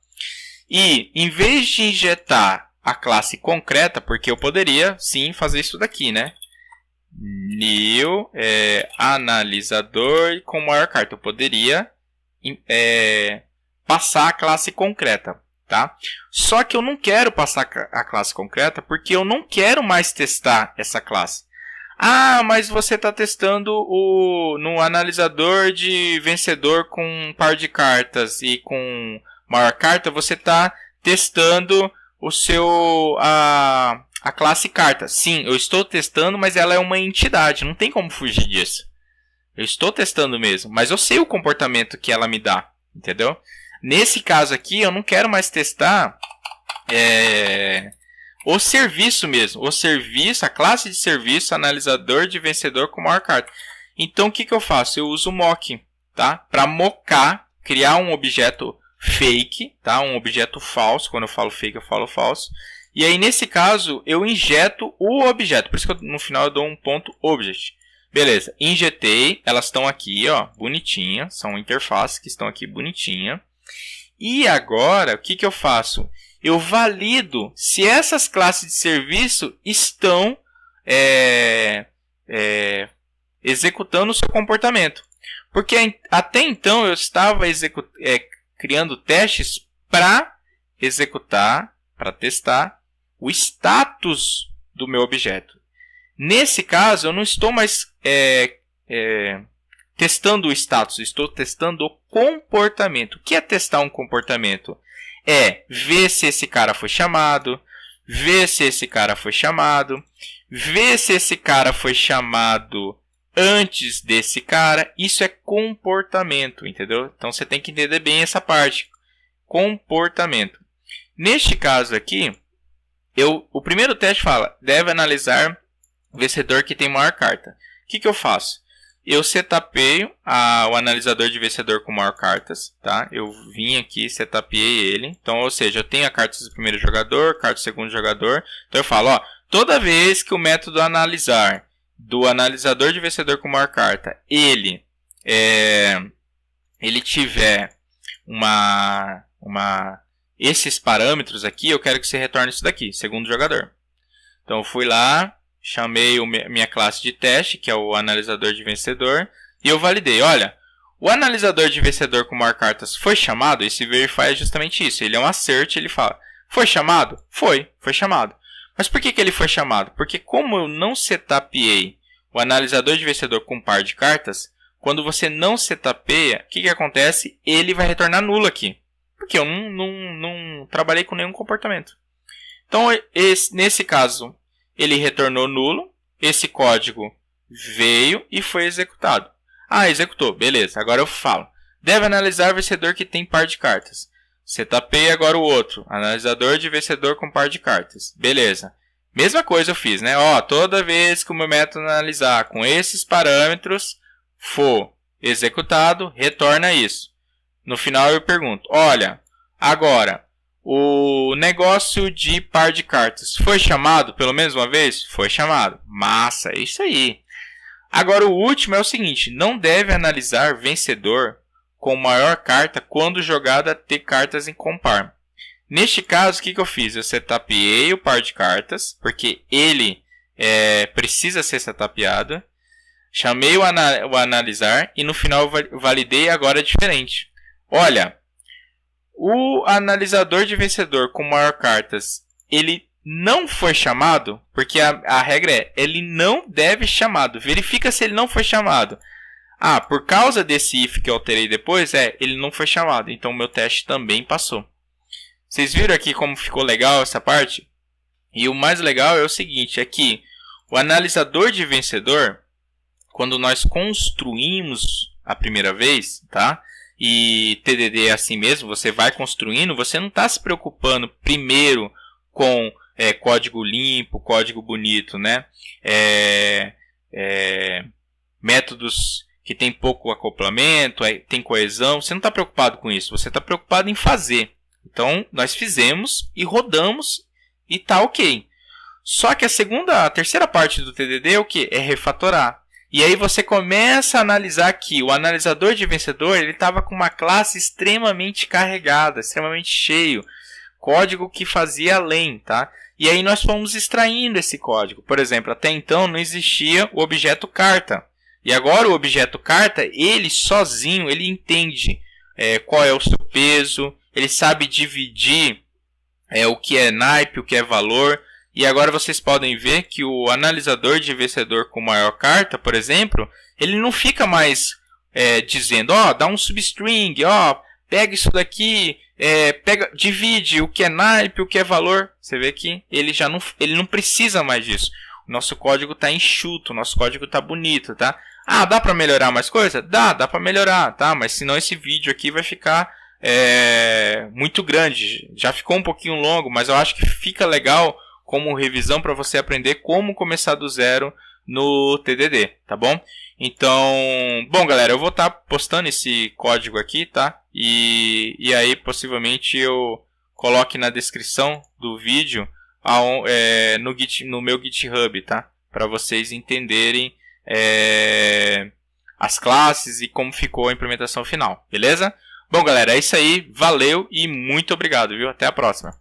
E, em vez de injetar a classe concreta, porque eu poderia, sim, fazer isso daqui, né? New analisador com maior carta. Eu poderia passar a classe concreta, tá? Só que eu não quero passar a classe concreta porque eu não quero mais testar essa classe. Ah, mas você está testando no analisador de vencedor com um par de cartas e com maior carta, você está testando a classe carta. Sim, eu estou testando, mas ela é uma entidade, não tem como fugir disso. Eu estou testando mesmo, mas eu sei o comportamento que ela me dá, entendeu? Nesse caso aqui, eu não quero mais testar o serviço mesmo. O serviço, a classe de serviço, analisador de vencedor com maior carta. Então, o que eu faço? Eu uso o mock, tá? Para mockar, criar um objeto fake, tá? Um objeto falso. Quando eu falo fake, eu falo falso. E aí, nesse caso, eu injeto o objeto. Por isso que no final eu dou um ponto object. Beleza, injetei. Elas estão aqui, ó, bonitinhas. São interfaces que estão aqui bonitinhas. E agora, o que eu faço? Eu valido se essas classes de serviço estão executando o seu comportamento. Porque até então eu estava criando testes para executar, para testar o status do meu objeto. Nesse caso, eu não estou mais testando o status, estou testando o comportamento. O que é testar um comportamento? É ver se esse cara foi chamado, ver se esse cara foi chamado, ver se esse cara foi chamado antes desse cara. Isso é comportamento, entendeu? Então você tem que entender bem essa parte. Comportamento. Neste caso aqui, o primeiro teste fala, deve analisar o vencedor que tem maior carta. O que eu faço? Eu setapeio o analisador de vencedor com maior cartas, tá? Eu vim aqui, setapeei ele. Então, ou seja, eu tenho a carta do primeiro jogador, carta do segundo jogador. Então eu falo, ó, toda vez que o método analisar do analisador de vencedor com maior carta, ele tiver esses parâmetros aqui, eu quero que você retorne isso daqui, segundo jogador. Então eu fui lá, chamei minha classe de teste, que é o analisador de vencedor, e eu validei. Olha, o analisador de vencedor com maior cartas foi chamado? Esse verify é justamente isso. Ele é um assert, ele fala, foi chamado? Foi chamado. Mas por que ele foi chamado? Porque como eu não setapeei o analisador de vencedor com par de cartas, quando você não setapeia, o que acontece? Ele vai retornar nulo aqui. Porque eu não trabalhei com nenhum comportamento. Então, nesse caso, ele retornou nulo. Esse código veio e foi executado. Ah, executou. Beleza. Agora eu falo. Deve analisar o vencedor que tem par de cartas. Setapeia agora o outro. Analisador de vencedor com par de cartas. Beleza. Mesma coisa eu fiz, né? Ó, toda vez que o meu método analisar com esses parâmetros for executado, retorna isso. No final eu pergunto, olha, agora, o negócio de par de cartas foi chamado pelo menos uma vez? Foi chamado. Massa, é isso aí. Agora o último é o seguinte, não deve analisar vencedor com maior carta quando jogada ter cartas em compar. Neste caso, o que eu fiz? Eu setapeei o par de cartas, porque ele precisa ser setapeado. Chamei o analisar e no final eu validei agora diferente. Olha, o analisador de vencedor com maior cartas, ele não foi chamado, porque a regra é, ele não deve ser chamado. Verifica se ele não foi chamado. Ah, por causa desse if que eu alterei depois, ele não foi chamado. Então o meu teste também passou. Vocês viram aqui como ficou legal essa parte? E o mais legal é o seguinte, é que o analisador de vencedor, quando nós construímos a primeira vez, tá? E TDD é assim mesmo, você vai construindo, você não está se preocupando primeiro com código limpo, código bonito, né? Métodos que tem pouco acoplamento, tem coesão, você não está preocupado com isso, você está preocupado em fazer. Então, nós fizemos e rodamos e está ok. Só que a terceira parte do TDD é o que? É refatorar. E aí você começa a analisar que o analisador de vencedor ele estava com uma classe extremamente carregada, extremamente cheio. Código que fazia além, tá? E aí nós fomos extraindo esse código. Por exemplo, até então não existia o objeto carta. E agora o objeto carta, ele sozinho, ele entende qual é o seu peso, ele sabe dividir o que é naipe, o que é valor. E agora vocês podem ver que o analisador de vencedor com maior carta, por exemplo, ele não fica mais dizendo, dá um substring, pega isso daqui, divide o que é naipe, o que é valor. Você vê que ele não precisa mais disso. O nosso código está enxuto, o nosso código está bonito, tá? Ah, dá para melhorar mais coisa? Dá para melhorar, tá? Mas senão esse vídeo aqui vai ficar muito grande. Já ficou um pouquinho longo, mas eu acho que fica legal como revisão para você aprender como começar do zero no TDD, tá bom? Então, bom galera, eu vou estar postando esse código aqui, tá? E aí possivelmente eu coloque na descrição do vídeo no meu GitHub, tá? Para vocês entenderem as classes e como ficou a implementação final, beleza? Bom galera, é isso aí, valeu e muito obrigado, viu? Até a próxima!